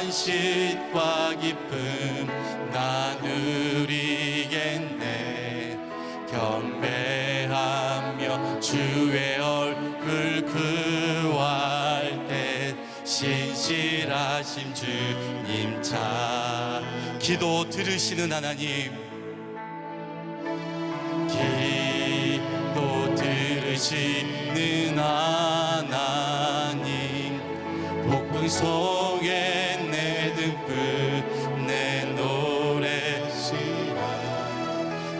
안식과 기쁨 나 누리겠네. 경배하며 주의 얼굴 구할 때 신실하신 주님 차. 기도 들으시는 하나님, 기도 들으시는 하나님, 복분 속에 내 등불 내 노래시라.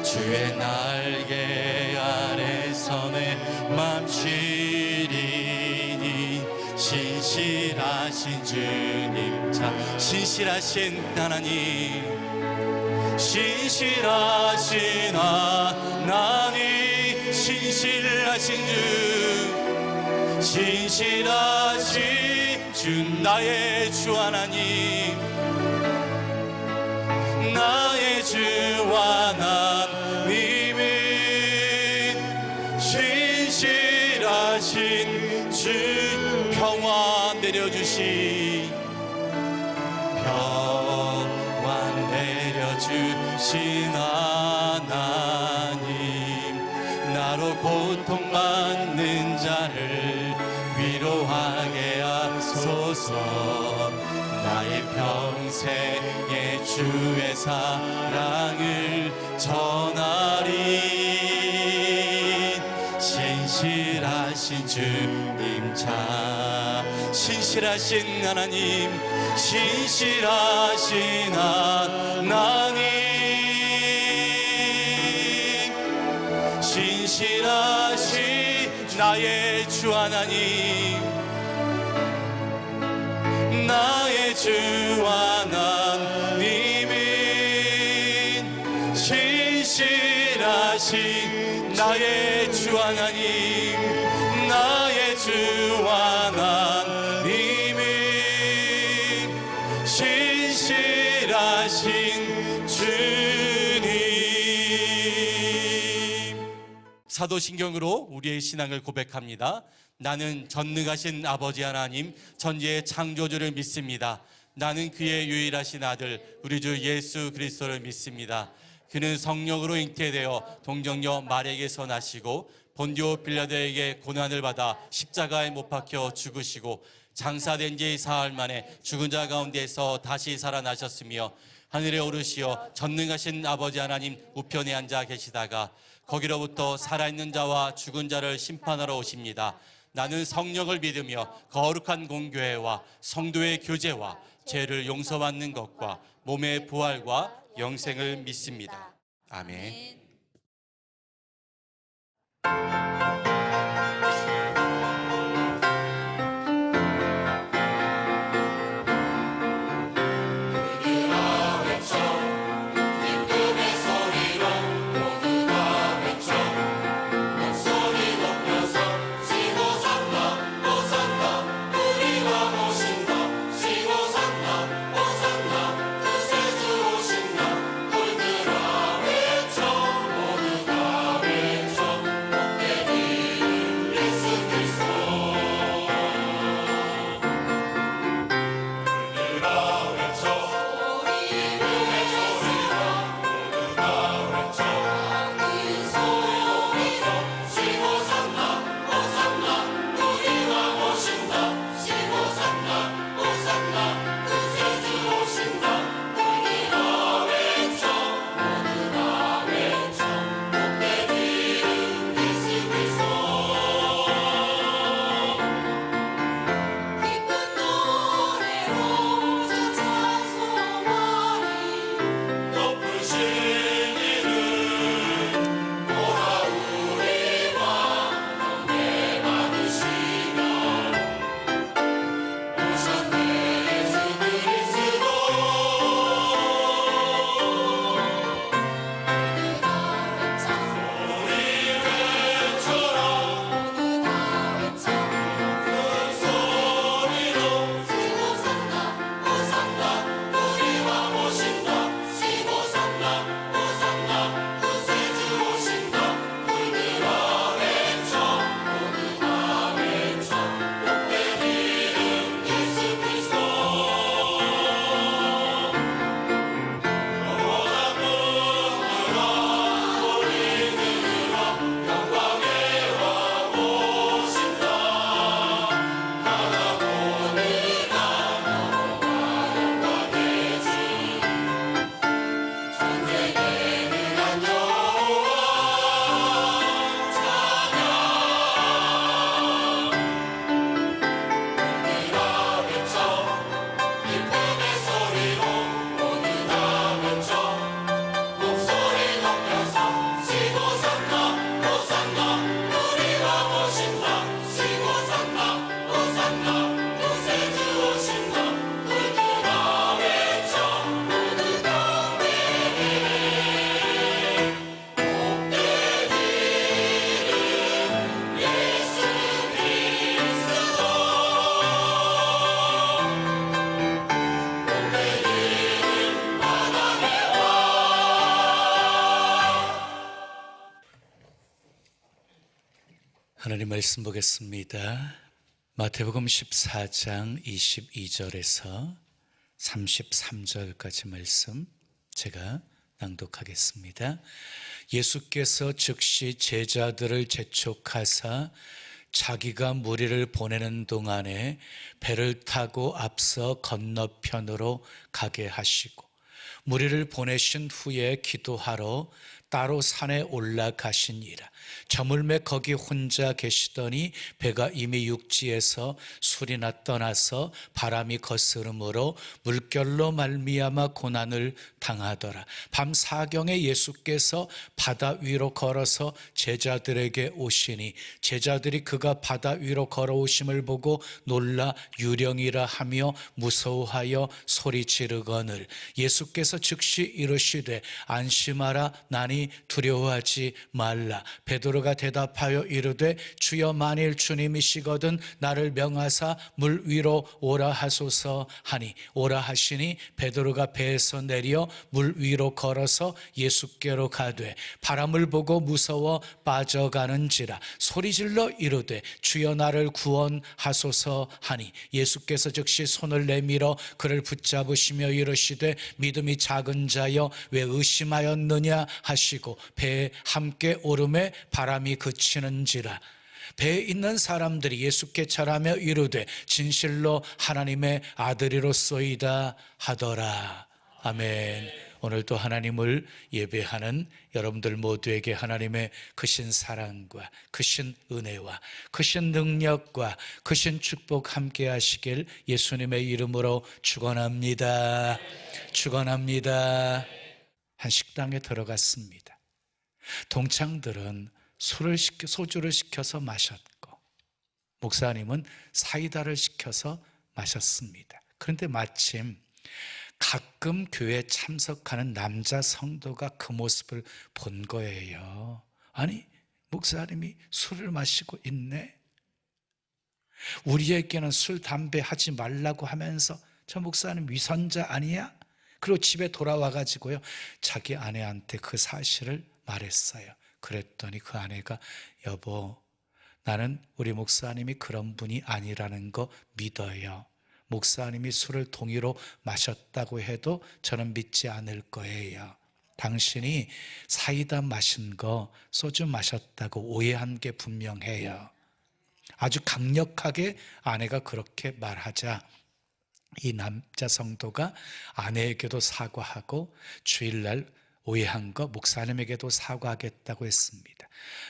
주의 날개 아래서 내 맘 쉬리니 신실하신 주님 참. 신실하신 하나님, 신실하신 하나님, 신실하신 주, 신실하신 주 나의 주 하나님, 나의 주 하나님은 신실하신 주. 평화 내려주시, 평화 내려주신 하나님, 나로 고통받는 자를 위로하게 하소서. 나의 평생의 주의 사랑을 전하리. 신실하신 주님 참. 신실하신 하나님, 신실하신 하나님, 신실하신 나의 주 하나님, 나의 주 하나님은 신실하신 나의 주 하나님, 나의 주 하나님은 신실하신 주님. 사도신경으로 우리의 신앙을 고백합니다. 나는 전능하신 아버지 하나님, 전지의 창조주를 믿습니다. 나는 그의 유일하신 아들 우리 주 예수 그리스도를 믿습니다. 그는 성령으로 잉태되어 동정녀 마리아에게서 나시고 본디오 빌라도에게 고난을 받아 십자가에 못 박혀 죽으시고 장사된 지 사흘 만에 죽은 자 가운데서 다시 살아나셨으며 하늘에 오르시어 전능하신 아버지 하나님 우편에 앉아 계시다가 거기로부터 살아있는 자와 죽은 자를 심판하러 오십니다. 나는 성령을 믿으며 거룩한 공교회와 성도의 교제와 죄를 용서받는 것과 몸의 부활과 영생을 믿습니다. 아멘. 하나님 말씀 보겠습니다. 마태복음 14장 22절에서 33절까지 말씀 제가 낭독하겠습니다. 예수께서 즉시 제자들을 재촉하사 자기가 무리를 보내는 동안에 배를 타고 앞서 건너편으로 가게 하시고 무리를 보내신 후에 기도하러 따로 산에 올라가시니라. 저물매 거기 혼자 계시더니 배가 이미 육지에서 술이나 떠나서 바람이 거스름으로 물결로 말미암아 고난을 당하더라. 밤 사경에 예수께서 바다 위로 걸어서 제자들에게 오시니 제자들이 그가 바다 위로 걸어오심을 보고 놀라 유령이라 하며 무서워하여 소리 지르거늘 예수께서 즉시 이르시되 안심하라 나니 두려워하지 말라. 베드로가 대답하여 이르되 주여 만일 주님이시거든 나를 명하사 물 위로 오라 하소서 하니 오라 하시니 베드로가 배에서 내려 물 위로 걸어서 예수께로 가되 바람을 보고 무서워 빠져가는지라 소리질러 이르되 주여 나를 구원하소서 하니 예수께서 즉시 손을 내밀어 그를 붙잡으시며 이르시되 믿음이 작은 자여 왜 의심하였느냐 하시고 배에 함께 오름에 바람이 그치는지라. 배에 있는 사람들이 예수께 절하며 이르되 진실로 하나님의 아들이로소이다 하더라. 아멘. 오늘도 하나님을 예배하는 여러분들 모두에게 하나님의 크신 사랑과 크신 은혜와 크신 능력과 크신 축복 함께 하시길 예수님의 이름으로 축원합니다. 축원합니다. 한 식당에 들어갔습니다. 동창들은 소주를 시켜서 마셨고 목사님은 사이다를 시켜서 마셨습니다. 그런데 마침 가끔 교회에 참석하는 남자 성도가 그 모습을 본 거예요. 아니, 목사님이 술을 마시고 있네. 우리에게는 술, 담배 하지 말라고 하면서 저 목사님 위선자 아니야? 그리고 집에 돌아와가지고요 자기 아내한테 그 사실을 말했어요. 그랬더니 그 아내가 여보 나는 우리 목사님이 그런 분이 아니라는 거 믿어요. 목사님이 술을 동의로 마셨다고 해도 저는 믿지 않을 거예요. 당신이 사이다 마신 거 소주 마셨다고 오해한 게 분명해요. 아주 강력하게 아내가 그렇게 말하자 이 남자 성도가 아내에게도 사과하고 주일날 오해한 거 목사님에게도 사과하겠다고 했습니다.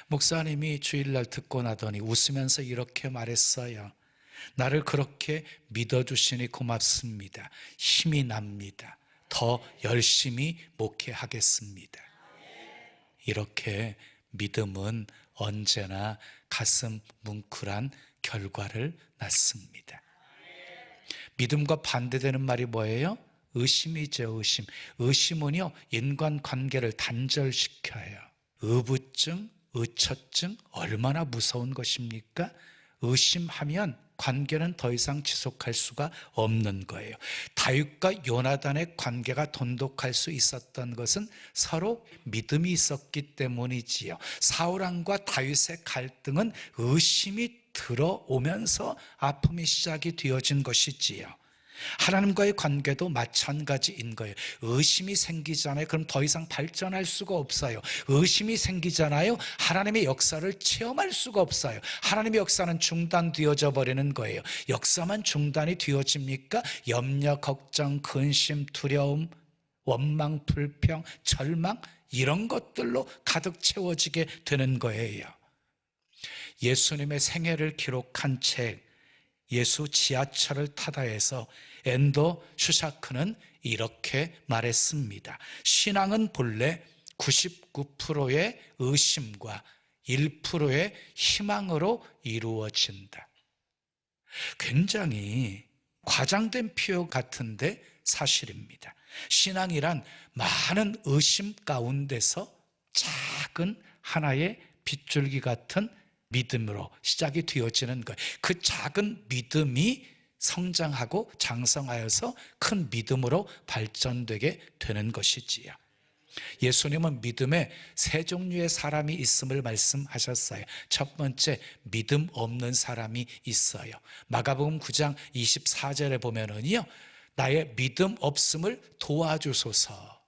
목사님이 주일날 듣고 나더니 웃으면서 이렇게 말했어요. 나를 그렇게 믿어주시니 고맙습니다. 힘이 납니다. 더 열심히 목회하겠습니다. 이렇게 믿음은 언제나 가슴 뭉클한 결과를 낳습니다. 믿음과 반대되는 말이 뭐예요? 의심이죠. 의심. 의심은요 인간관계를 단절시켜요. 의부증, 의처증 얼마나 무서운 것입니까? 의심하면 관계는 더 이상 지속할 수가 없는 거예요. 다윗과 요나단의 관계가 돈독할 수 있었던 것은 서로 믿음이 있었기 때문이지요. 사울왕과 다윗의 갈등은 의심이 들어오면서 아픔이 시작이 되어진 것이지요. 하나님과의 관계도 마찬가지인 거예요. 의심이 생기잖아요. 그럼 더 이상 발전할 수가 없어요. 의심이 생기잖아요. 하나님의 역사를 체험할 수가 없어요. 하나님의 역사는 중단되어져 버리는 거예요. 역사만 중단이 되어집니까? 염려, 걱정, 근심, 두려움, 원망, 불평, 절망 이런 것들로 가득 채워지게 되는 거예요. 예수님의 생애를 기록한 책 예수 지하철을 타다 해서 엔도 슈샤크는 이렇게 말했습니다. 신앙은 본래 99%의 의심과 1%의 희망으로 이루어진다. 굉장히 과장된 표현 같은데 사실입니다. 신앙이란 많은 의심 가운데서 작은 하나의 빗줄기 같은 믿음으로 시작이 되어지는 거예요. 그 작은 믿음이 성장하고 장성하여서 큰 믿음으로 발전되게 되는 것이지요. 예수님은 믿음에 세 종류의 사람이 있음을 말씀하셨어요. 첫 번째, 믿음 없는 사람이 있어요. 마가복음 9장 24절에 보면은요, 나의 믿음 없음을 도와주소서.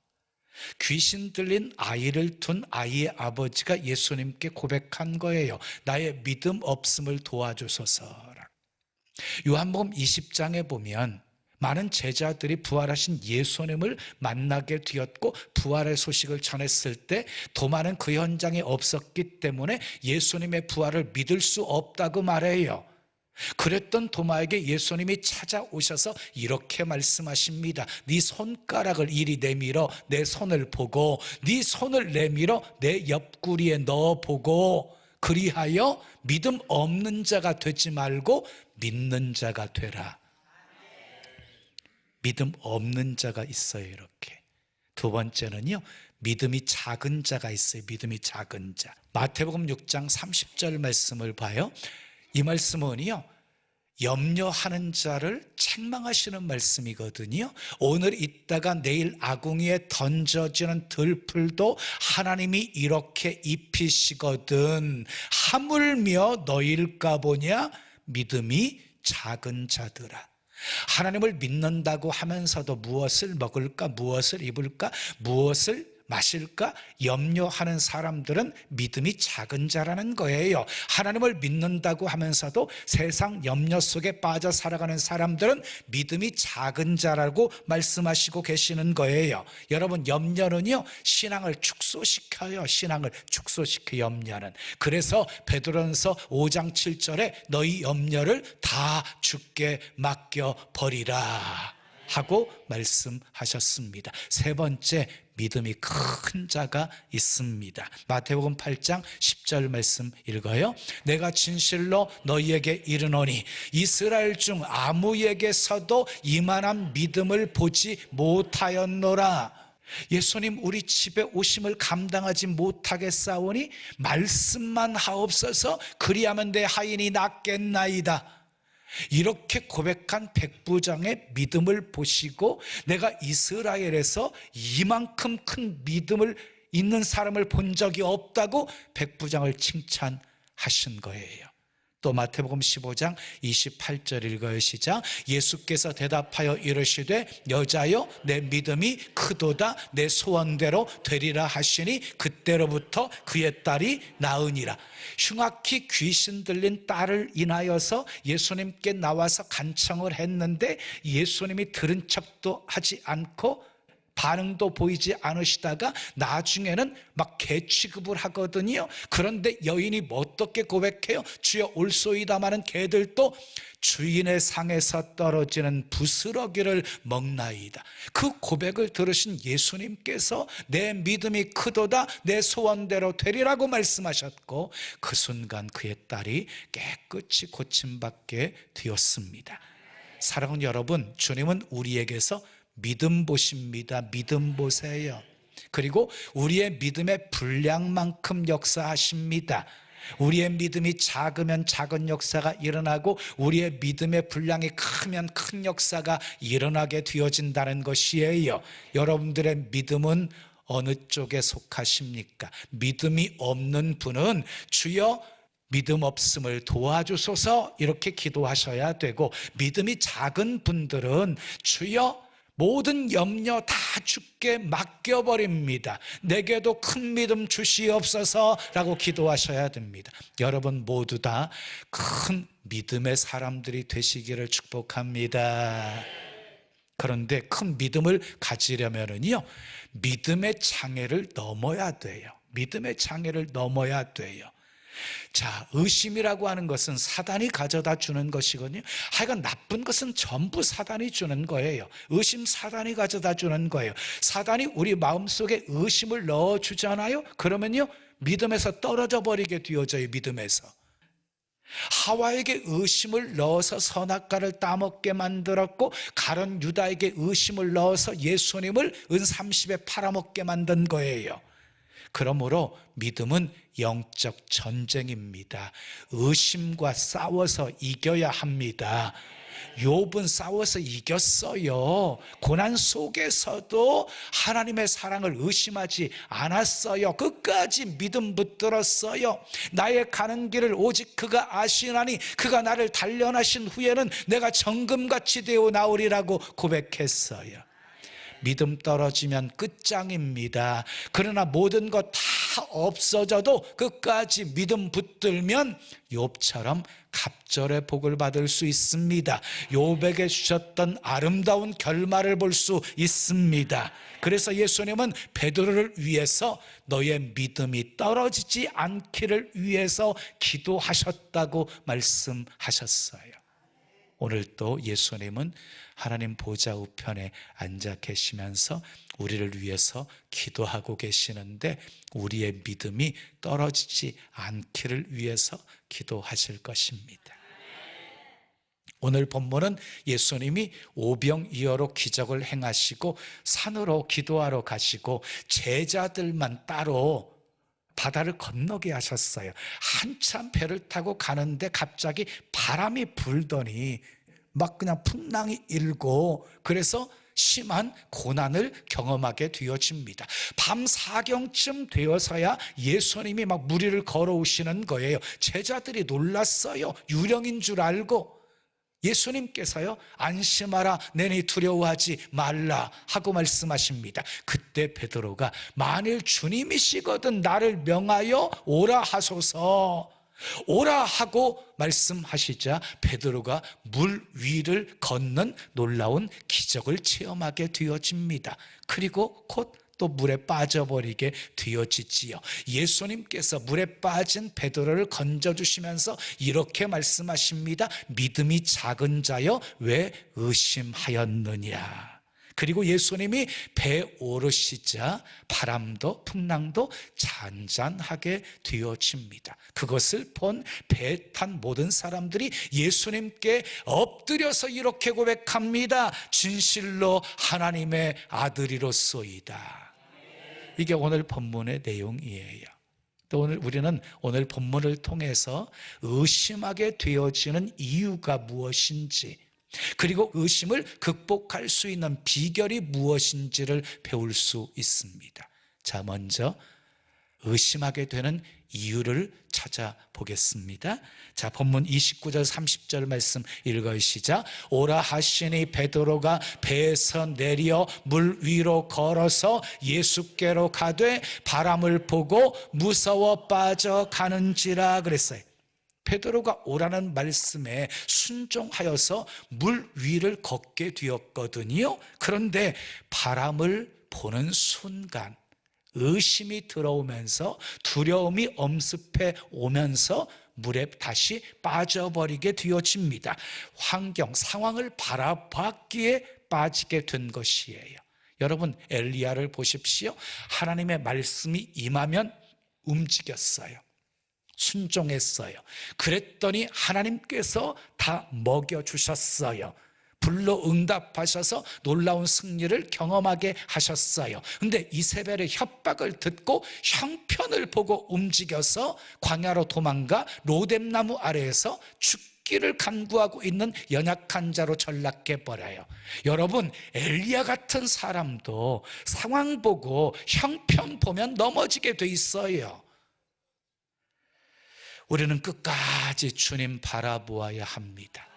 귀신 들린 아이를 둔 아이의 아버지가 예수님께 고백한 거예요. 나의 믿음 없음을 도와주소서. 요한복음 20장에 보면 많은 제자들이 부활하신 예수님을 만나게 되었고 부활의 소식을 전했을 때 도마는 그 현장에 없었기 때문에 예수님의 부활을 믿을 수 없다고 말해요. 그랬던 도마에게 예수님이 찾아오셔서 이렇게 말씀하십니다. 네 손가락을 이리 내밀어 내 손을 보고, 네 손을 내밀어 내 옆구리에 넣어보고, 그리하여 믿음 없는 자가 되지 말고 믿는 자가 되라. 믿음 없는 자가 있어요. 이렇게. 두 번째는요, 믿음이 작은 자가 있어요. 믿음이 작은 자. 마태복음 6장 30절 말씀을 봐요. 이 말씀은요, 염려하는 자를 책망하시는 말씀이거든요. 오늘 있다가 내일 아궁이에 던져지는 들풀도 하나님이 이렇게 입히시거든. 하물며 너일까 보냐? 믿음이 작은 자들아. 하나님을 믿는다고 하면서도 무엇을 먹을까, 무엇을 입을까, 무엇을 마실까 염려하는 사람들은 믿음이 작은 자라는 거예요. 하나님을 믿는다고 하면서도 세상 염려 속에 빠져 살아가는 사람들은 믿음이 작은 자라고 말씀하시고 계시는 거예요. 여러분, 염려는요, 신앙을 축소시켜요. 신앙을 축소시켜, 염려는. 그래서 베드로전서 5장 7절에 너희 염려를 다 주께 맡겨버리라 하고 말씀하셨습니다. 세 번째, 믿음이 큰 자가 있습니다. 마태복음 8장 10절 말씀 읽어요. 내가 진실로 너희에게 이르노니 이스라엘 중 아무에게서도 이만한 믿음을 보지 못하였노라. 예수님 우리 집에 오심을 감당하지 못하겠사오니 말씀만 하옵소서. 그리하면 내 하인이 낫겠나이다. 이렇게 고백한 백부장의 믿음을 보시고 내가 이스라엘에서 이만큼 큰 믿음을 있는 사람을 본 적이 없다고 백부장을 칭찬하신 거예요. 또 마태복음 15장 28절 읽어요. 시작. 예수께서 대답하여 이르시되 여자여 내 믿음이 크도다. 내 소원대로 되리라 하시니 그때로부터 그의 딸이 나으니라. 흉악히 귀신 들린 딸을 인하여서 예수님께 나와서 간청을 했는데 예수님이 들은 척도 하지 않고 반응도 보이지 않으시다가 나중에는 막 개취급을 하거든요. 그런데 여인이 어떻게 고백해요? 주여 올소이다마는 개들도 주인의 상에서 떨어지는 부스러기를 먹나이다. 그 고백을 들으신 예수님께서 내 믿음이 크도다. 내 소원대로 되리라고 말씀하셨고 그 순간 그의 딸이 깨끗이 고침받게 되었습니다. 사랑하는 여러분, 주님은 우리에게서 믿음 보십니다. 믿음 보세요. 그리고 우리의 믿음의 분량만큼 역사하십니다. 우리의 믿음이 작으면 작은 역사가 일어나고 우리의 믿음의 분량이 크면 큰 역사가 일어나게 되어진다는 것이에요. 여러분들의 믿음은 어느 쪽에 속하십니까? 믿음이 없는 분은 주여 믿음 없음을 도와주소서 이렇게 기도하셔야 되고, 믿음이 작은 분들은 주여 모든 염려 다 주께 맡겨버립니다. 내게도 큰 믿음 주시옵소서라고 기도하셔야 됩니다. 여러분 모두 다 큰 믿음의 사람들이 되시기를 축복합니다. 그런데 큰 믿음을 가지려면요, 믿음의 장애를 넘어야 돼요. 믿음의 장애를 넘어야 돼요. 자, 의심이라고 하는 것은 사단이 가져다 주는 것이거든요. 하여간 나쁜 것은 전부 사단이 주는 거예요. 의심 사단이 가져다 주는 거예요. 사단이 우리 마음속에 의심을 넣어주잖아요. 그러면요, 믿음에서 떨어져 버리게 되어져요. 믿음에서. 하와에게 의심을 넣어서 선악과를 따먹게 만들었고, 가룟 유다에게 의심을 넣어서 예수님을 은 30에 팔아먹게 만든 거예요. 그러므로 믿음은 영적 전쟁입니다. 의심과 싸워서 이겨야 합니다. 욥은 싸워서 이겼어요. 고난 속에서도 하나님의 사랑을 의심하지 않았어요. 끝까지 믿음 붙들었어요. 나의 가는 길을 오직 그가 아시나니 그가 나를 단련하신 후에는 내가 정금같이 되어 나오리라고 고백했어요. 믿음 떨어지면 끝장입니다. 그러나 모든 것 다 없어져도 끝까지 믿음 붙들면 욥처럼 갑절의 복을 받을 수 있습니다. 욥에게 주셨던 아름다운 결말을 볼 수 있습니다. 그래서 예수님은 베드로를 위해서 너의 믿음이 떨어지지 않기를 위해서 기도하셨다고 말씀하셨어요. 오늘 또 예수님은 하나님 보좌 우편에 앉아 계시면서 우리를 위해서 기도하고 계시는데 우리의 믿음이 떨어지지 않기를 위해서 기도하실 것입니다. 오늘 본문은 예수님이 오병이어로 기적을 행하시고 산으로 기도하러 가시고 제자들만 따로 바다를 건너게 하셨어요. 한참 배를 타고 가는데 갑자기 바람이 불더니 막 그냥 풍랑이 일고 그래서 심한 고난을 경험하게 되어집니다. 밤 사경쯤 되어서야 예수님이 막 물 위를 걸어오시는 거예요. 제자들이 놀랐어요. 유령인 줄 알고. 예수님께서요, 안심하라, 내니 두려워하지 말라 하고 말씀하십니다. 그때 베드로가 만일 주님이시거든 나를 명하여 오라 하소서, 오라 하고 말씀하시자 베드로가 물 위를 걷는 놀라운 기적을 체험하게 되어집니다. 그리고 곧 또 물에 빠져버리게 되어지지요. 예수님께서 물에 빠진 베드로를 건져주시면서 이렇게 말씀하십니다. 믿음이 작은 자여 왜 의심하였느냐. 그리고 예수님이 배에 오르시자 바람도 풍랑도 잔잔하게 되어집니다. 그것을 본 배에 탄 모든 사람들이 예수님께 엎드려서 이렇게 고백합니다. 진실로 하나님의 아들이로소이다. 이게 오늘 본문의 내용이에요. 또 우리는 오늘 본문을 통해서 의심하게 되어지는 이유가 무엇인지, 그리고 의심을 극복할 수 있는 비결이 무엇인지를 배울 수 있습니다. 자, 먼저 의심하게 되는 이유를 찾아보겠습니다. 자, 본문 29절 30절 말씀 읽으시자. 오라 하시니 베드로가 배에서 내려 물 위로 걸어서 예수께로 가되 바람을 보고 무서워 빠져가는지라 그랬어요. 베드로가 오라는 말씀에 순종하여서 물 위를 걷게 되었거든요. 그런데 바람을 보는 순간 의심이 들어오면서 두려움이 엄습해 오면서 물에 다시 빠져버리게 되어집니다. 환경, 상황을 바라봤기에 빠지게 된 것이에요. 여러분, 엘리야를 보십시오. 하나님의 말씀이 임하면 움직였어요. 순종했어요. 그랬더니 하나님께서 다 먹여주셨어요. 불로 응답하셔서 놀라운 승리를 경험하게 하셨어요. 근데 이세벨의 협박을 듣고 형편을 보고 움직여서 광야로 도망가 로뎀나무 아래에서 죽기를 간구하고 있는 연약한 자로 전락해버려요. 여러분, 엘리야 같은 사람도 상황 보고 형편 보면 넘어지게 돼 있어요. 우리는 끝까지 주님 바라보아야 합니다.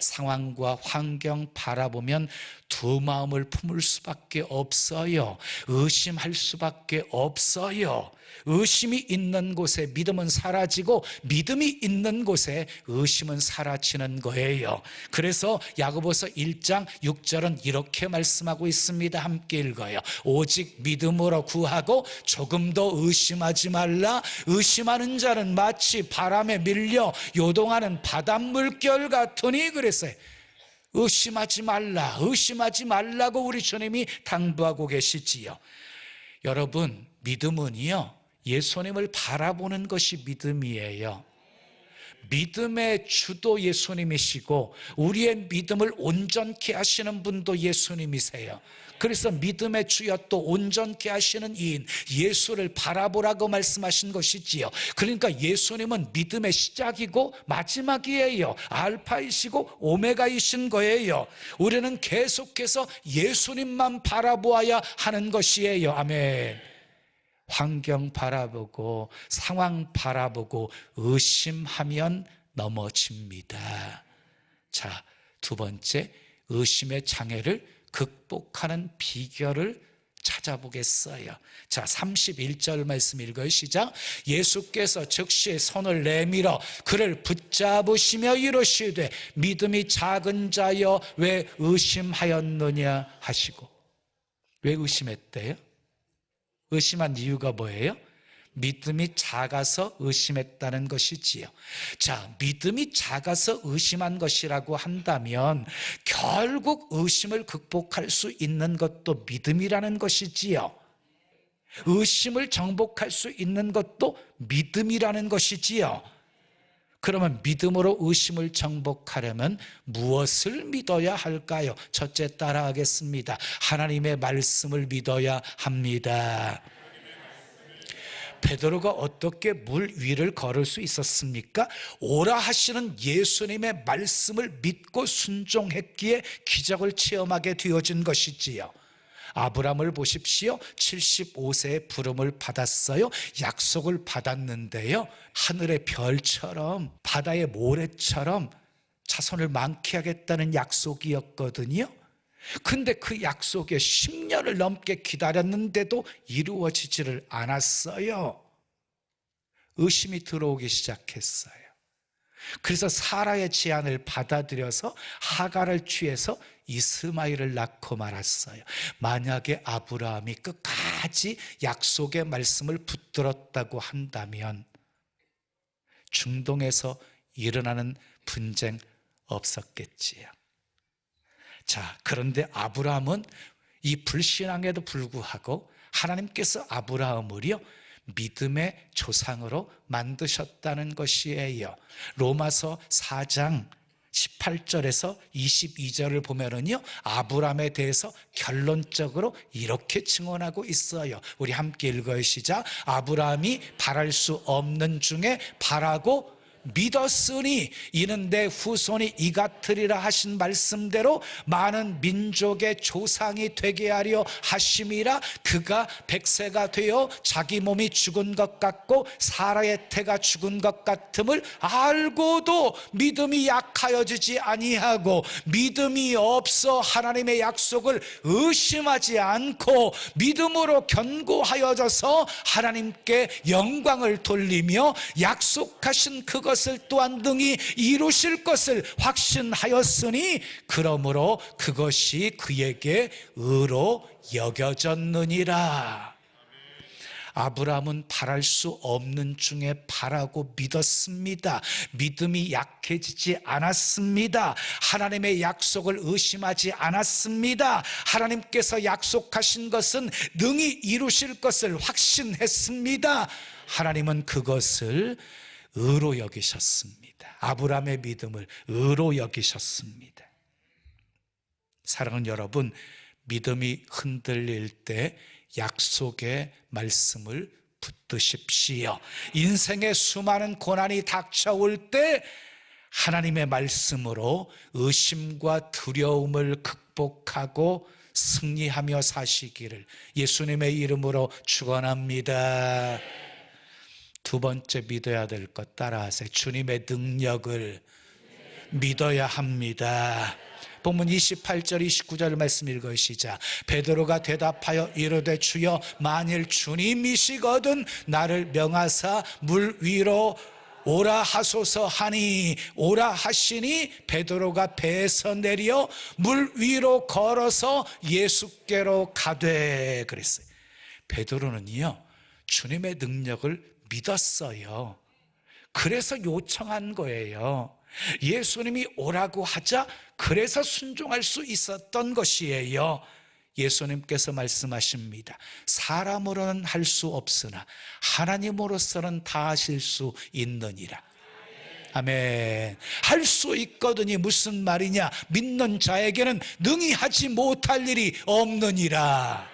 상황과 환경 바라보면 두 마음을 품을 수밖에 없어요. 의심할 수밖에 없어요. 의심이 있는 곳에 믿음은 사라지고 믿음이 있는 곳에 의심은 사라지는 거예요. 그래서 야고보서 1장 6절은 이렇게 말씀하고 있습니다. 함께 읽어요. 오직 믿음으로 구하고 조금도 의심하지 말라. 의심하는 자는 마치 바람에 밀려 요동하는 바닷물결 같으니 그랬어요. 의심하지 말라, 의심하지 말라고 우리 주님이 당부하고 계시지요. 여러분, 믿음은요, 예수님을 바라보는 것이 믿음이에요. 믿음의 주도 예수님이시고 우리의 믿음을 온전케 하시는 분도 예수님이세요. 그래서 믿음의 주여 또 온전케 하시는 이인 예수를 바라보라고 말씀하신 것이지요. 그러니까 예수님은 믿음의 시작이고 마지막이에요. 알파이시고 오메가이신 거예요. 우리는 계속해서 예수님만 바라보아야 하는 것이에요. 아멘. 환경 바라보고 상황 바라보고 의심하면 넘어집니다. 자, 두 번째, 의심의 장애를 극복하는 비결을 찾아보겠어요. 자, 31절 말씀 읽어요. 시작. 예수께서 즉시 손을 내밀어 그를 붙잡으시며 이르시되 믿음이 작은 자여 왜 의심하였느냐 하시고. 왜 의심했대요? 의심한 이유가 뭐예요? 믿음이 작아서 의심했다는 것이지요. 자, 믿음이 작아서 의심한 것이라고 한다면 결국 의심을 극복할 수 있는 것도 믿음이라는 것이지요. 의심을 정복할 수 있는 것도 믿음이라는 것이지요. 그러면 믿음으로 의심을 정복하려면 무엇을 믿어야 할까요? 첫째, 따라하겠습니다. 하나님의 말씀을 믿어야 합니다. 베드로가 어떻게 물 위를 걸을 수 있었습니까? 오라 하시는 예수님의 말씀을 믿고 순종했기에 기적을 체험하게 되어진 것이지요. 아브라함을 보십시오. 75세의 부름을 받았어요. 약속을 받았는데요, 하늘의 별처럼 바다의 모래처럼 자손을 많게 하겠다는 약속이었거든요. 근데 그 약속에 10년을 넘게 기다렸는데도 이루어지지를 않았어요. 의심이 들어오기 시작했어요. 그래서 사라의 제안을 받아들여서 하갈을 취해서 이스마엘을 낳고 말았어요. 만약에 아브라함이 끝까지 약속의 말씀을 붙들었다고 한다면 중동에서 일어나는 분쟁 없었겠지요. 자, 그런데 아브라함은 이 불신앙에도 불구하고 하나님께서 아브라함을요 믿음의 조상으로 만드셨다는 것이에요. 로마서 4장 18절에서 22절을 보면은요, 아브라함에 대해서 결론적으로 이렇게 증언하고 있어요. 우리 함께 읽어요. 시작. 아브라함이 바랄 수 없는 중에 바라고 믿었으니 이는 내 후손이 이 같으리라 하신 말씀대로 많은 민족의 조상이 되게 하려 하심이라. 그가 100세가 되어 자기 몸이 죽은 것 같고 사라의 태가 죽은 것 같음을 알고도 믿음이 약하여지지 아니하고 믿음이 없어 하나님의 약속을 의심하지 않고 믿음으로 견고하여져서 하나님께 영광을 돌리며 약속하신 그것을 또한 능히 이루실 것을 확신하였으니 그러므로 그것이 그에게 의로 여겨졌느니라. 아브라함은 바랄 수 없는 중에 바라고 믿었습니다. 믿음이 약해지지 않았습니다. 하나님의 약속을 의심하지 않았습니다. 하나님께서 약속하신 것은 능히 이루실 것을 확신했습니다. 하나님은 그것을 의로 여기셨습니다. 아브라함의 믿음을 의로 여기셨습니다. 사랑하는 여러분, 믿음이 흔들릴 때 약속의 말씀을 붙드십시오. 인생의 수많은 고난이 닥쳐올 때 하나님의 말씀으로 의심과 두려움을 극복하고 승리하며 사시기를 예수님의 이름으로 축원합니다. 두 번째 믿어야 될 것 따라하세요. 주님의 능력을 믿어야 합니다. 본문 28절 29절 말씀 읽어 시작. 베드로가 대답하여 이르되 주여 만일 주님이시거든 나를 명하사 물 위로 오라 하소서 하니 오라 하시니 베드로가 배에서 내려 물 위로 걸어서 예수께로 가되 그랬어요. 베드로는요 주님의 능력을 믿었어요. 그래서 요청한 거예요. 예수님이 오라고 하자 그래서 순종할 수 있었던 것이에요. 예수님께서 말씀하십니다. 사람으로는 할 수 없으나 하나님으로서는 다 하실 수 있느니라. 아멘. 할 수 있거든이 무슨 말이냐? 믿는 자에게는 능히 하지 못할 일이 없느니라.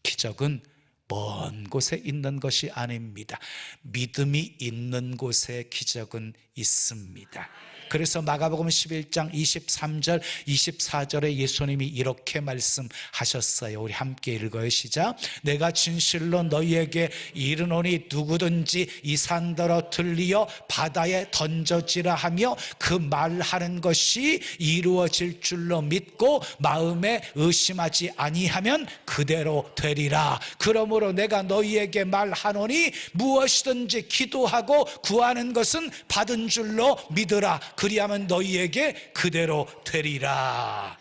기적은 먼 곳에 있는 것이 아닙니다. 믿음이 있는 곳에 기적은 있습니다. 그래서 마가복음 11장 23절 24절에 예수님이 이렇게 말씀하셨어요. 우리 함께 읽어요. 시작. 내가 진실로 너희에게 이르노니 누구든지 이 산더러 들리어 바다에 던져지라 하며 그 말하는 것이 이루어질 줄로 믿고 마음에 의심하지 아니하면 그대로 되리라. 그러므로 내가 너희에게 말하노니 무엇이든지 기도하고 구하는 것은 받은 줄로 믿으라. 그리하면 너희에게 그대로 되리라.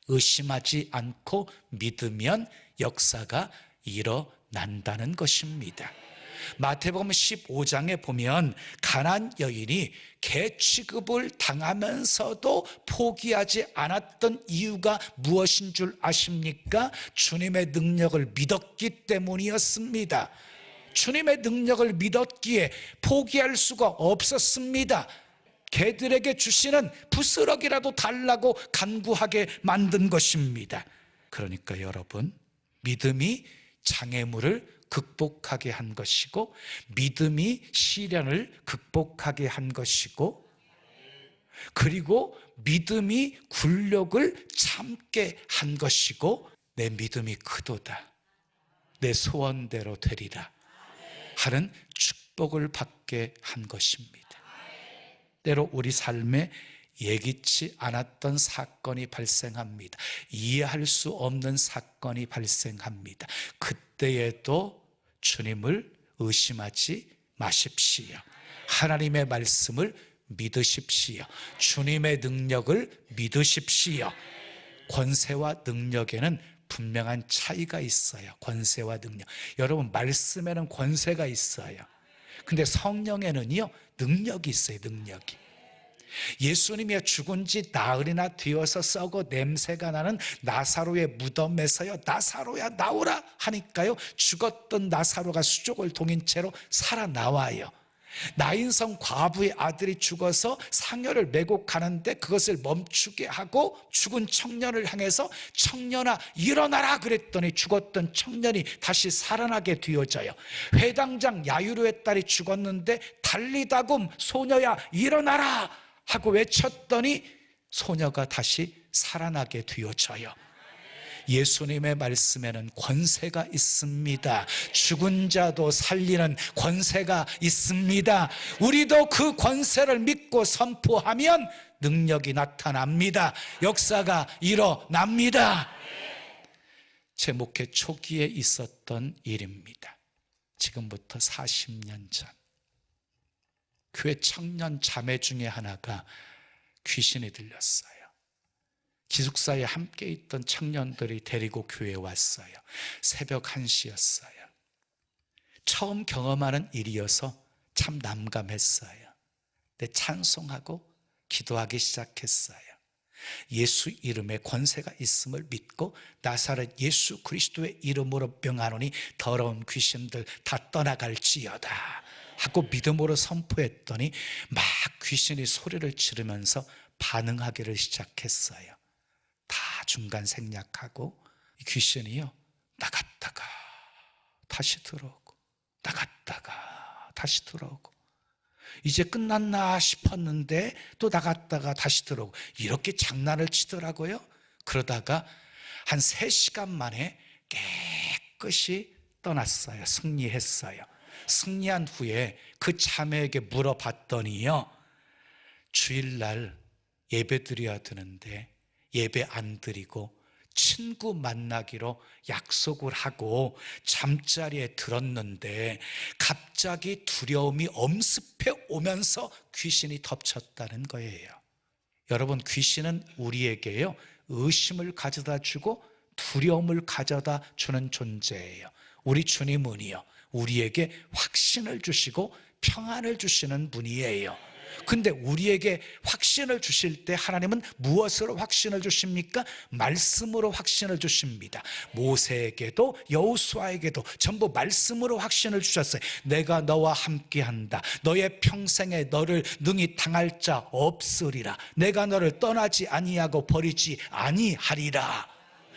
의심하지 않고 믿으면 역사가 일어난다는 것입니다. 마태복음 15장에 보면 가나안 여인이 개 취급을 당하면서도 포기하지 않았던 이유가 무엇인 줄 아십니까? 주님의 능력을 믿었기 때문이었습니다. 주님의 능력을 믿었기에 포기할 수가 없었습니다. 개들에게 주시는 부스러기라도 달라고 간구하게 만든 것입니다. 그러니까 여러분, 믿음이 장애물을 극복하게 한 것이고, 믿음이 시련을 극복하게 한 것이고, 그리고 믿음이 굴욕을 참게 한 것이고, 내 믿음이 크도다, 내 소원대로 되리라 하는 축복을 받게 한 것입니다. 때로 우리 삶에 예기치 않았던 사건이 발생합니다. 이해할 수 없는 사건이 발생합니다. 그때에도 주님을 의심하지 마십시오. 하나님의 말씀을 믿으십시오. 주님의 능력을 믿으십시오. 권세와 능력에는 분명한 차이가 있어요. 권세와 능력. 여러분, 말씀에는 권세가 있어요. 근데 성령에는요, 능력이 있어요. 능력이. 예수님이 죽은 지 나흘이나 되어서 썩어 냄새가 나는 나사로의 무덤에서요, 나사로야 나오라 하니까요, 죽었던 나사로가 수족을 동인 채로 살아나와요. 나인성 과부의 아들이 죽어서 상여를 메고 가는데 그것을 멈추게 하고 죽은 청년을 향해서 청년아 일어나라 그랬더니 죽었던 청년이 다시 살아나게 되어져요. 회당장 야이로의 딸이 죽었는데 달리다금 소녀야 일어나라 하고 외쳤더니 소녀가 다시 살아나게 되어져요. 예수님의 말씀에는 권세가 있습니다. 죽은 자도 살리는 권세가 있습니다. 우리도 그 권세를 믿고 선포하면 능력이 나타납니다. 역사가 일어납니다. 제 목회 초기에 있었던 일입니다. 지금부터 40년 전, 교회 청년 자매 중에 하나가 귀신이 들렸어요. 기숙사에 함께 있던 청년들이 데리고 교회에 왔어요. 새벽 1시였어요. 처음 경험하는 일이어서 참 난감했어요. 근데 찬송하고 기도하기 시작했어요. 예수 이름에 권세가 있음을 믿고 나사렛 예수 그리스도의 이름으로 명하노니 더러운 귀신들 다 떠나갈지어다 하고 믿음으로 선포했더니 막 귀신이 소리를 지르면서 반응하기를 시작했어요. 다 중간 생략하고 귀신이요, 나갔다가 다시 들어오고 나갔다가 다시 들어오고, 이제 끝났나 싶었는데 또 나갔다가 다시 들어오고, 이렇게 장난을 치더라고요. 그러다가 한 3시간 만에 깨끗이 떠났어요. 승리했어요. 승리한 후에 그 자매에게 물어봤더니요, 주일날 예배 드려야 되는데 예배 안 드리고 친구 만나기로 약속을 하고 잠자리에 들었는데 갑자기 두려움이 엄습해 오면서 귀신이 덮쳤다는 거예요. 여러분, 귀신은 우리에게요, 의심을 가져다 주고 두려움을 가져다 주는 존재예요. 우리 주님은요, 우리에게 확신을 주시고 평안을 주시는 분이에요. 근데 우리에게 확신을 주실 때 하나님은 무엇으로 확신을 주십니까? 말씀으로 확신을 주십니다. 모세에게도 여호수아에게도 전부 말씀으로 확신을 주셨어요. 내가 너와 함께한다. 너의 평생에 너를 능히 당할 자 없으리라. 내가 너를 떠나지 아니하고 버리지 아니하리라.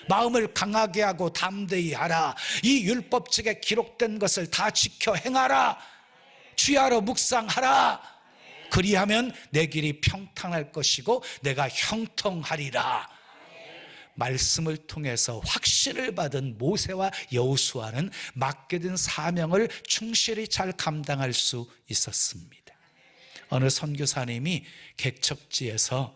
마음을 강하게 하고 담대히 하라. 이 율법책에 기록된 것을 다 지켜 행하라. 주야로 묵상하라. 그리하면 내 길이 평탄할 것이고 내가 형통하리라. 말씀을 통해서 확신을 받은 모세와 여호수아는 맡겨진 사명을 충실히 잘 감당할 수 있었습니다. 어느 선교사님이 개척지에서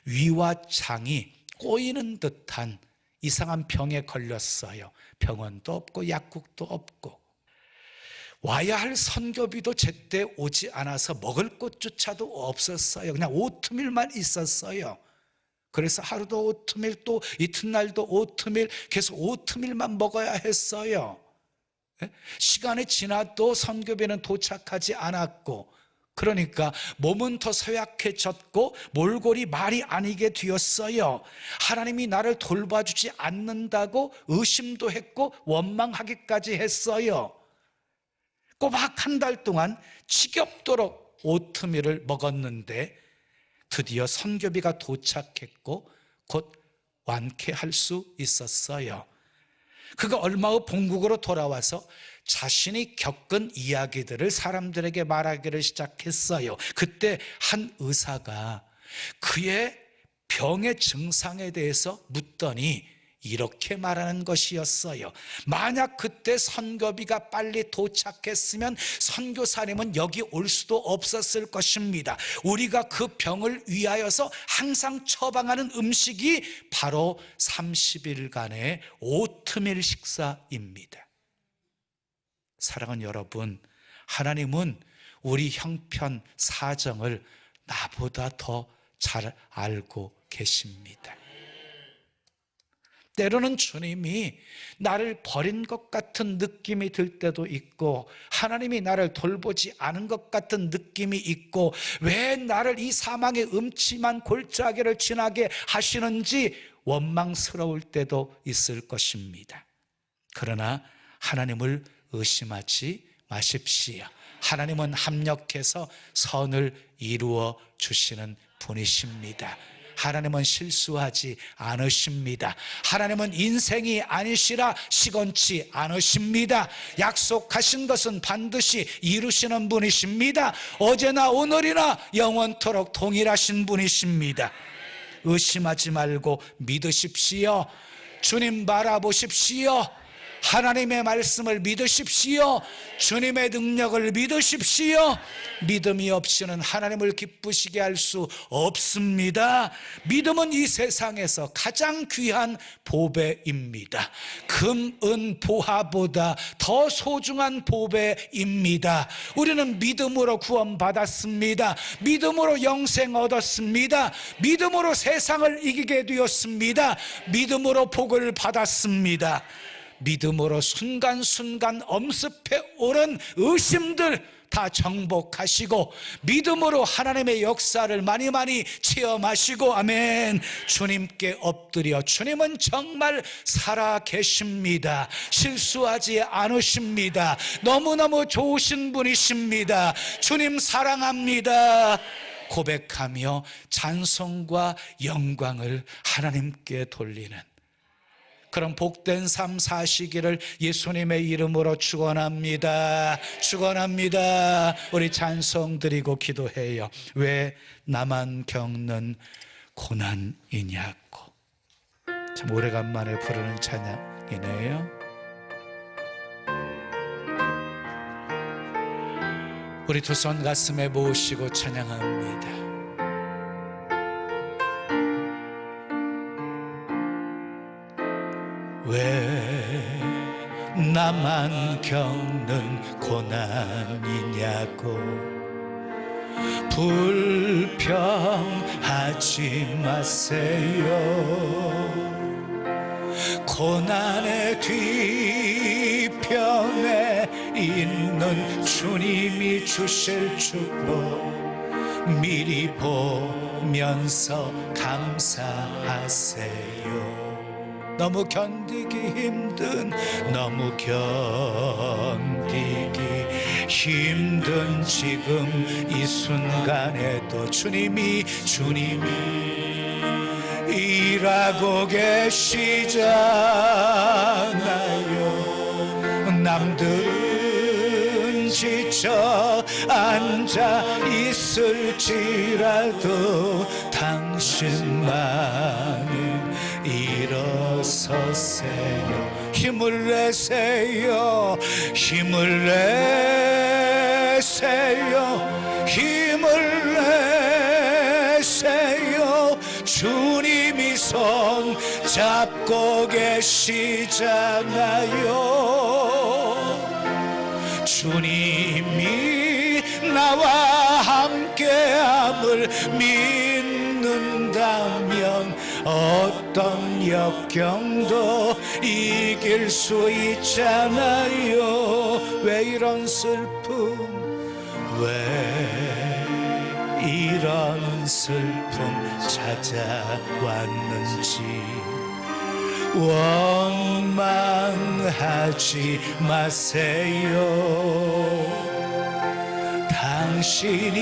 위와 장이 꼬이는 듯한 이상한 병에 걸렸어요. 병원도 없고 약국도 없고 와야 할 선교비도 제때 오지 않아서 먹을 것조차도 없었어요. 그냥 오트밀만 있었어요. 그래서 하루도 오트밀, 또 이튿날도 오트밀, 계속 오트밀만 먹어야 했어요. 시간이 지나도 선교비는 도착하지 않았고, 그러니까 몸은 더 서약해졌고 몰골이 말이 아니게 되었어요. 하나님이 나를 돌봐주지 않는다고 의심도 했고 원망하기까지 했어요. 꼬박 한 달 동안 지겹도록 오트밀을 먹었는데 드디어 선교비가 도착했고 곧 완쾌할 수 있었어요. 그가 얼마 후 본국으로 돌아와서 자신이 겪은 이야기들을 사람들에게 말하기를 시작했어요. 그때 한 의사가 그의 병의 증상에 대해서 묻더니 이렇게 말하는 것이었어요. 만약 그때 선교비가 빨리 도착했으면 선교사님은 여기 올 수도 없었을 것입니다. 우리가 그 병을 위하여서 항상 처방하는 음식이 바로 30일간의 오트밀 식사입니다. 사랑하는 여러분, 하나님은 우리 형편 사정을 나보다 더 잘 알고 계십니다. 때로는 주님이 나를 버린 것 같은 느낌이 들 때도 있고, 하나님이 나를 돌보지 않은 것 같은 느낌이 있고, 왜 나를 이 사망의 음침한 골짜기를 지나게 하시는지 원망스러울 때도 있을 것입니다. 그러나 하나님을 의심하지 마십시오. 하나님은 합력해서 선을 이루어 주시는 분이십니다. 하나님은 실수하지 않으십니다. 하나님은 인생이 아니시라 시건치 않으십니다. 약속하신 것은 반드시 이루시는 분이십니다. 어제나 오늘이나 영원토록 동일하신 분이십니다. 의심하지 말고 믿으십시오. 주님 바라보십시오. 하나님의 말씀을 믿으십시오. 주님의 능력을 믿으십시오. 믿음이 없이는 하나님을 기쁘시게 할 수 없습니다. 믿음은 이 세상에서 가장 귀한 보배입니다. 금, 은, 보화보다 더 소중한 보배입니다. 우리는 믿음으로 구원받았습니다. 믿음으로 영생 얻었습니다. 믿음으로 세상을 이기게 되었습니다. 믿음으로 복을 받았습니다. 믿음으로 순간순간 엄습해 오른 의심들 다 정복하시고, 믿음으로 하나님의 역사를 많이 체험하시고, 아멘. 주님께 엎드려, 주님은 정말 살아 계십니다. 실수하지 않으십니다. 너무너무 좋으신 분이십니다. 주님 사랑합니다 고백하며 찬송과 영광을 하나님께 돌리는 그런 복된 삶 사시기를 예수님의 이름으로 축원합니다. 축원합니다. 우리 찬송 드리고 기도해요. 왜 나만 겪는 고난이냐고. 참 오래간만에 부르는 찬양이네요. 우리 두 손 가슴에 모으시고 찬양합니다. 왜 나만 겪는 고난이냐고 불평하지 마세요. 고난의 뒤편에 있는 주님이 주실 축복 미리 보면서 감사하세요. 너무 견디기 힘든, 너무 견디기 힘든 지금 이 순간에도 주님이 일하고 계시잖아요. 남들은 지쳐 앉아 있을지라도 당신만은 일어서세요. 힘을 내세요. 힘을 내세요. 힘을 내세요. 주님이 손 잡고 계시잖아요. 주님이 나와 함께함을 믿는다면 어떤 역경도 이길 수 있잖아요. 왜 이런 슬픔, 왜 이런 슬픔 찾아왔는지 원망하지 마세요. 당신이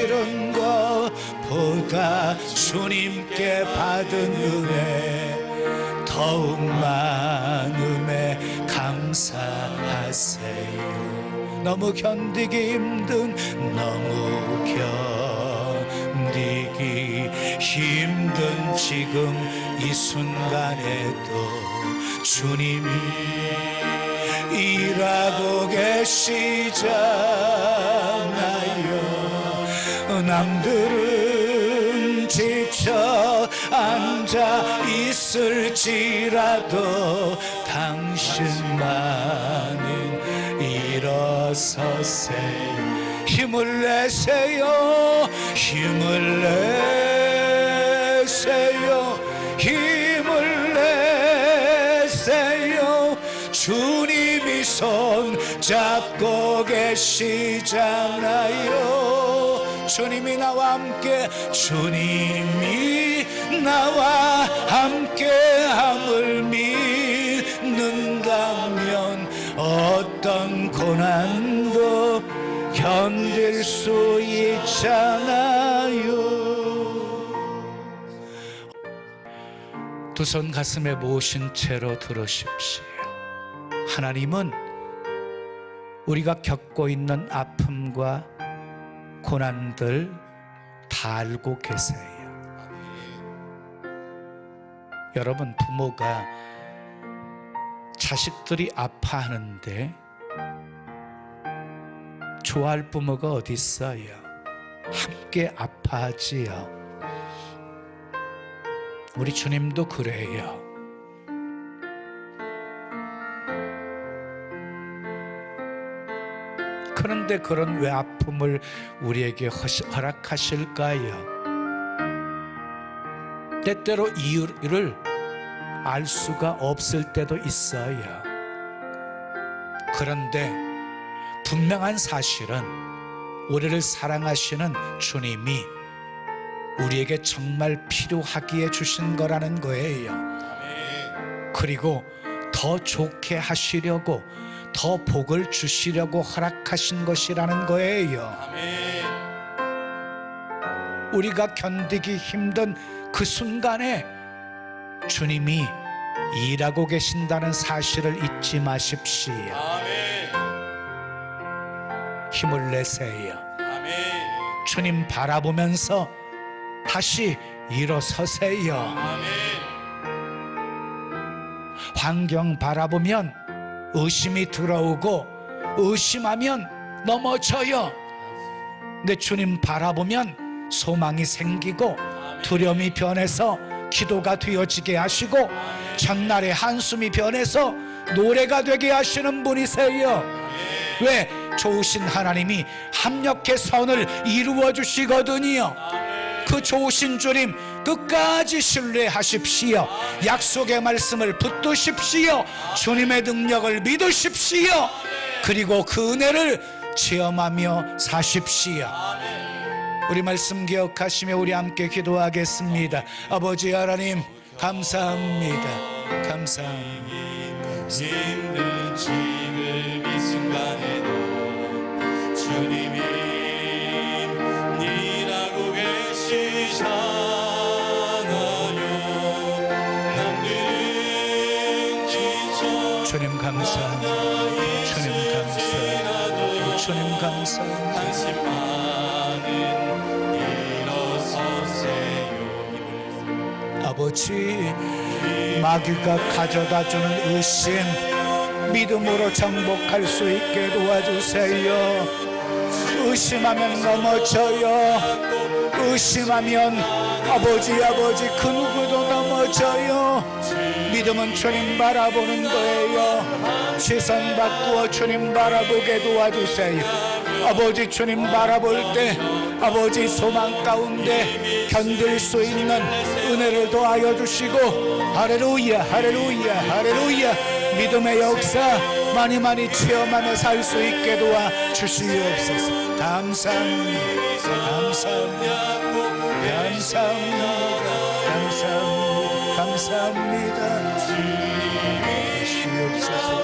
잃은 것보다 주님께 받은 은혜 더욱 많음에 감사하세요. 너무 견디기 힘든, 너무 견디기 힘든 지금 이 순간에도 주님이 일하고 계시잖아요. 남들은 지쳐 앉아 있을지라도 당신만은 일어서세요. 힘을 내세요. 힘을 내세요. 힘을 내세요. 주님이 손 잡고 계시잖아요. 주님이 나와 함께, 주님이 나와 함께함을 믿는다면 어떤 고난도 견딜 수 있잖아요. 두 손 가슴에 모으신 채로 들으십시오. 하나님은 우리가 겪고 있는 아픔과 고난들 다 알고 계세요. 여러분, 부모가 자식들이 아파하는데 좋아할 부모가 어디 있어요? 함께 아파하지요. 우리 주님도 그래요. 그런데 그런 왜 아픔을 우리에게 허락하실까요? 때때로 이유를 알 수가 없을 때도 있어요. 그런데 분명한 사실은 우리를 사랑하시는 주님이 우리에게 정말 필요하기에 주신 거라는 거예요. 그리고 더 좋게 하시려고, 더 복을 주시려고 허락하신 것이라는 거예요. 우리가 견디기 힘든 그 순간에 주님이 일하고 계신다는 사실을 잊지 마십시오. 힘을 내세요. 주님 바라보면서 다시 일어서세요. 환경 바라보면 의심이 들어오고 의심하면 넘어져요. 근데 주님 바라보면 소망이 생기고 두려움이 변해서 기도가 되어지게 하시고 전날의 한숨이 변해서 노래가 되게 하시는 분이세요. 왜? 좋으신 하나님이 합력해 선을 이루어 주시거든요. 그 좋으신 주님 끝까지 신뢰하십시오. 약속의 말씀을 붙드십시오. 주님의 능력을 믿으십시오. 그리고 그 은혜를 체험하며 사십시오. 우리 말씀 기억하시며 우리 함께 기도하겠습니다. 아버지 하나님 감사합니다. 감사합니다. 힘든 지금 이 순간에도 주님이 일하고 계시잖아요. 남들은 지쳐 주님 감사합니다. 주님 감사합니다. 주님 감사합니다. 당신만은 일어서세요. 아버지, 마귀가 가져다주는 의심 믿음으로 정복할 수 있게 도와주세요. 의심하면 넘어져요. 의심하면 아버지 그 누구도 넘어져요. 믿음은 주님 바라보는 거예요. 시선 바꾸어 주님 바라보게 도와주세요. 아버지 주님 바라볼 때 아버지 소망 가운데 견딜 수 있는 은혜를 더하여 주시고, 할렐루야 할렐루야 할렐루야, 믿음의 역사 많이 체험하며 살 수 있게 도와주시옵소서. 감사합니다. 감사합니다. 감사합니다. 감사합니다. 감사합니다. 주시옵소서.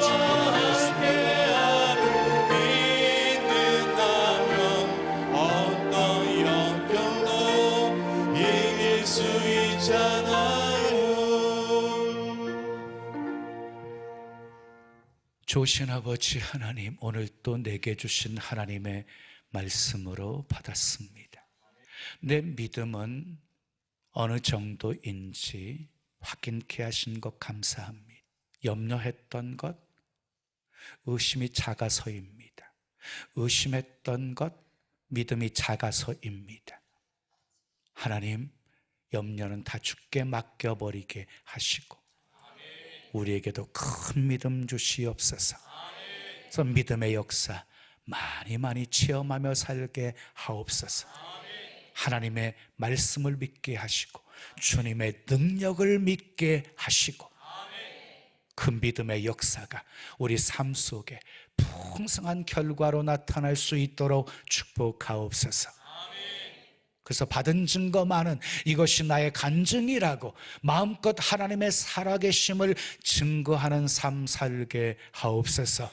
좋으신 아버지 하나님, 오늘 또 내게 주신 하나님의 말씀으로 받았습니다. 내 믿음은 어느 정도인지 확인케 하신 것 감사합니다. 염려했던 것, 의심이 작아서입니다. 의심했던 것, 믿음이 작아서입니다. 하나님, 염려는 다 주께 맡겨버리게 하시고 우리에게도 큰 믿음 주시옵소서. 그래서 믿음의 역사 많이 체험하며 살게 하옵소서. 하나님의 말씀을 믿게 하시고 주님의 능력을 믿게 하시고 그 믿음의 역사가 우리 삶 속에 풍성한 결과로 나타날 수 있도록 축복하옵소서. 그래서 받은 증거만은 이것이 나의 간증이라고 마음껏 하나님의 살아계심을 증거하는 삶 살게 하옵소서.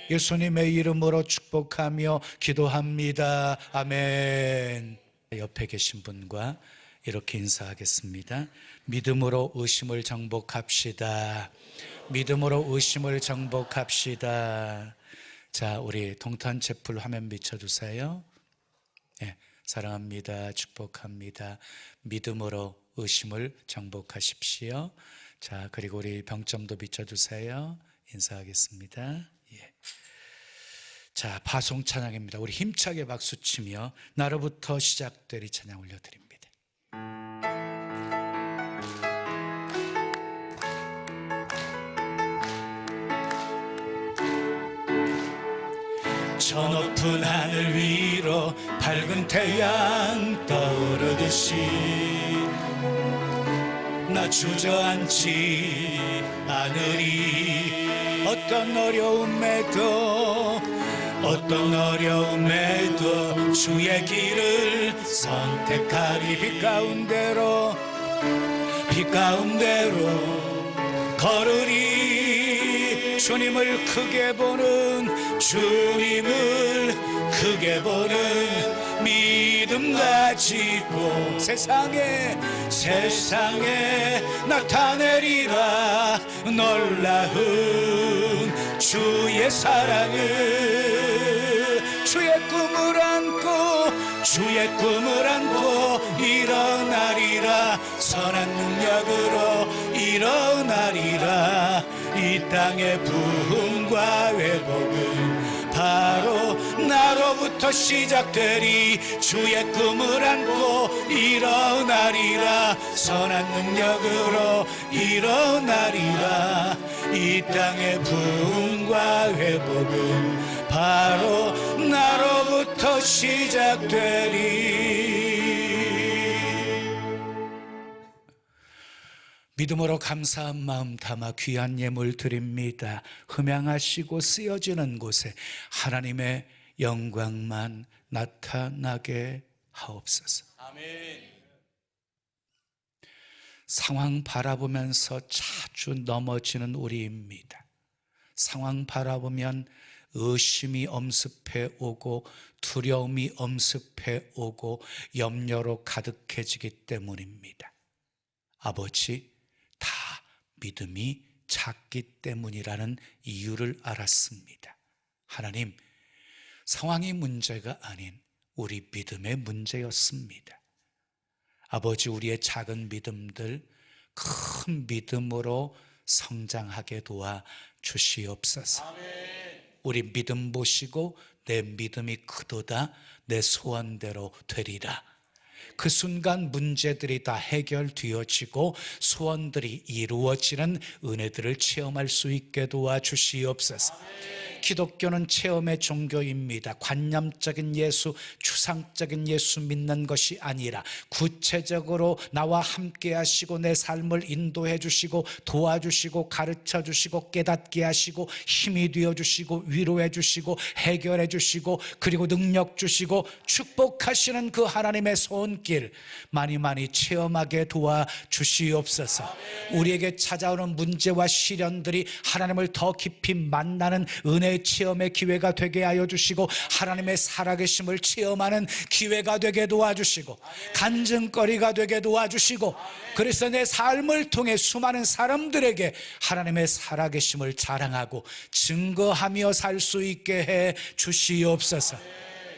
예수님의 이름으로 축복하며 기도합니다. 아멘. 옆에 계신 분과 이렇게 인사하겠습니다. 믿음으로 의심을 정복합시다. 믿음으로 의심을 정복합시다. 자, 우리 동탄 채플 화면 비춰주세요. 네, 사랑합니다. 축복합니다. 믿음으로 의심을 정복하십시오. 자, 그리고 우리 병점도 비춰주세요. 인사하겠습니다. 예. 자, 파송 찬양입니다. 우리 힘차게 박수치며 나로부터 시작될 이 찬양 올려드립니다. 저 높은 하늘 위로 밝은 태양 떠오르듯이 나 주저앉지 않으리. 어떤 어려움에도 주의 길을 선택하리. 빛 가운데로 걸으리. 주님을 크게 보는 믿음 가지고 세상에 나타내리라. 놀라운 주의 사랑을, 주의 꿈을 안고 일어나리라. 선한 능력으로 일어나리라. 이 땅의 부흥과 회복은 바로 나로부터 시작되리. 주의 꿈을 안고 일어나리라. 선한 능력으로 일어나리라. 이 땅의 부흥과 회복은 바로 나로부터 시작되리. 믿음으로 감사한 마음 담아 귀한 예물 드립니다. 흠양하시고 쓰여지는 곳에 하나님의 영광만 나타나게 하옵소서. 아멘. 상황 바라보면서 자주 넘어지는 우리입니다. 상황 바라보면 의심이 엄습해 오고 두려움이 엄습해 오고 염려로 가득해지기 때문입니다. 아버지, 다 믿음이 작기 때문이라는 이유를 알았습니다. 하나님, 상황이 문제가 아닌 우리 믿음의 문제였습니다. 아버지, 우리의 작은 믿음들 큰 믿음으로 성장하게 도와 주시옵소서. 우리 믿음 보시고 내 믿음이 크도다 내 소원대로 되리라. 그 순간 문제들이 다 해결되어지고 소원들이 이루어지는 은혜들을 체험할 수 있게 도와주시옵소서. 기독교는 체험의 종교입니다. 관념적인 예수, 추상적인 예수 믿는 것이 아니라 구체적으로 나와 함께 하시고 내 삶을 인도해 주시고 도와주시고 가르쳐 주시고 깨닫게 하시고 힘이 되어 주시고 위로해 주시고 해결해 주시고 그리고 능력 주시고 축복하시는 그 하나님의 손길 많이 체험하게 도와주시옵소서. 우리에게 찾아오는 문제와 시련들이 하나님을 더 깊이 만나는 은혜의 체험의 기회가 되게 하여 주시고 하나님의 살아계심을 체험하는 기회가 되게 도와주시고 간증거리가 되게 도와주시고 그래서 내 삶을 통해 수많은 사람들에게 하나님의 살아계심을 자랑하고 증거하며 살 수 있게 해 주시옵소서.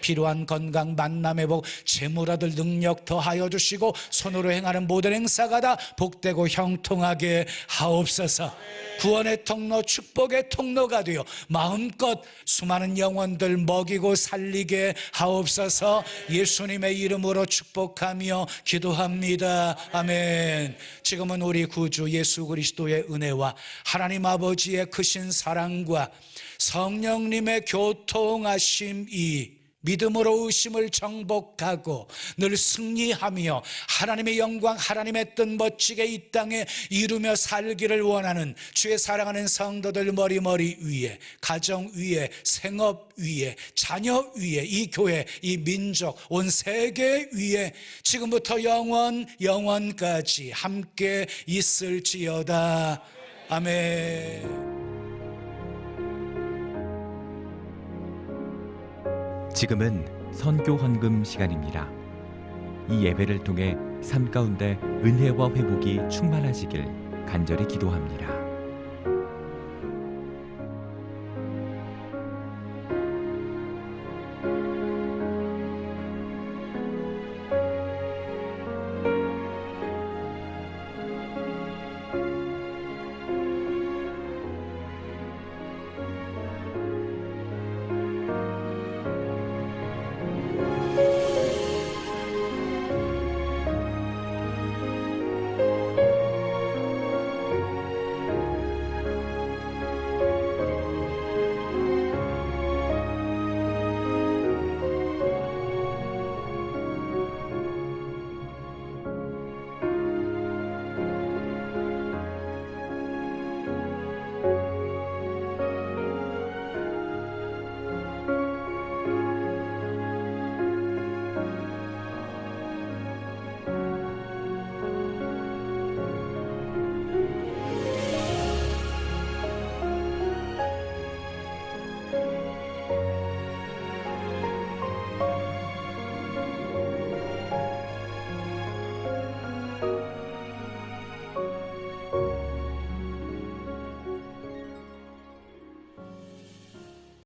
필요한 건강, 만남 회복, 재물 얻을 능력 더하여 주시고 손으로 행하는 모든 행사가 다 복되고 형통하게 하옵소서. 구원의 통로, 축복의 통로가 되어 마음껏 수많은 영혼들 먹이고 살리게 하옵소서. 예수님의 이름으로 축복하며 기도합니다. 아멘. 지금은 우리 구주 예수 그리스도의 은혜와 하나님 아버지의 크신 사랑과 성령님의 교통하심이 믿음으로 의심을 정복하고 늘 승리하며 하나님의 영광, 하나님의 뜻 멋지게 이 땅에 이루며 살기를 원하는 주의 사랑하는 성도들 머리 위에, 가정 위에, 생업 위에, 자녀 위에, 이 교회, 이 민족, 온 세계 위에 지금부터 영원까지 함께 있을지어다. 아멘. 지금은 선교 헌금 시간입니다. 이 예배를 통해 삶 가운데 은혜와 회복이 충만하시길 간절히 기도합니다.